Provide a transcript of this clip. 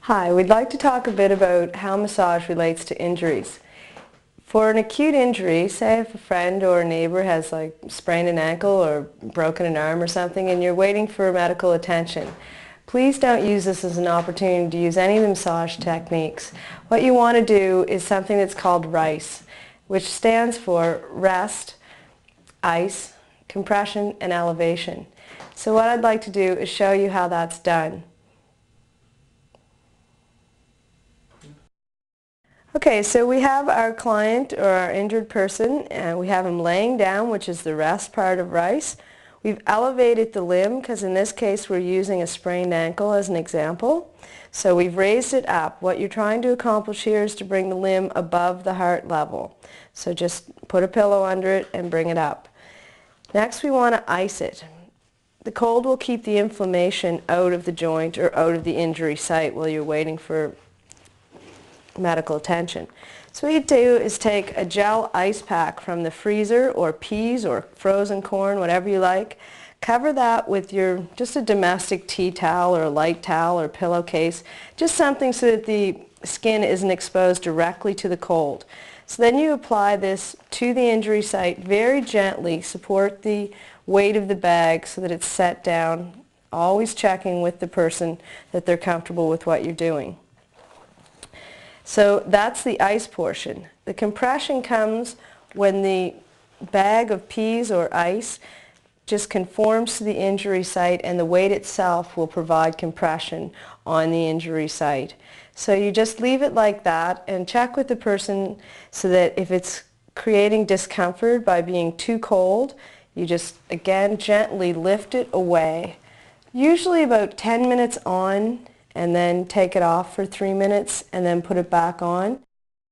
Hi, we'd like to talk a bit about how massage relates to injuries. For an acute injury, say if a friend or a neighbor has sprained an ankle or broken an arm or something and you're waiting for medical attention, please don't use this as an opportunity to use any of the massage techniques. What you want to do is something that's called RICE, which stands for rest, ice, compression, and elevation. So what I'd like to do is show you how that's done. Okay, so we have our client or our injured person, and we have him laying down, which is the rest part of RICE. We've elevated the limb because in this case we're using a sprained ankle as an example. So we've raised it up. What you're trying to accomplish here is to bring the limb above the heart level. So just put a pillow under it and bring it up. Next we want to ice it. The cold will keep the inflammation out of the joint or out of the injury site while you're waiting for medical attention. So what you do is take a gel ice pack from the freezer or peas or frozen corn, whatever you like. Cover that with just a domestic tea towel or a light towel or pillowcase, just something so that the skin isn't exposed directly to the cold. So then you apply this to the injury site very gently, support the weight of the bag so that it's set down, always checking with the person that they're comfortable with what you're doing. So that's the ice portion. The compression comes when the bag of peas or ice just conforms to the injury site and the weight itself will provide compression on the injury site. So you just leave it like that and check with the person so that if it's creating discomfort by being too cold, you just again gently lift it away. Usually about 10 minutes on, and then take it off for 3 minutes and then put it back on.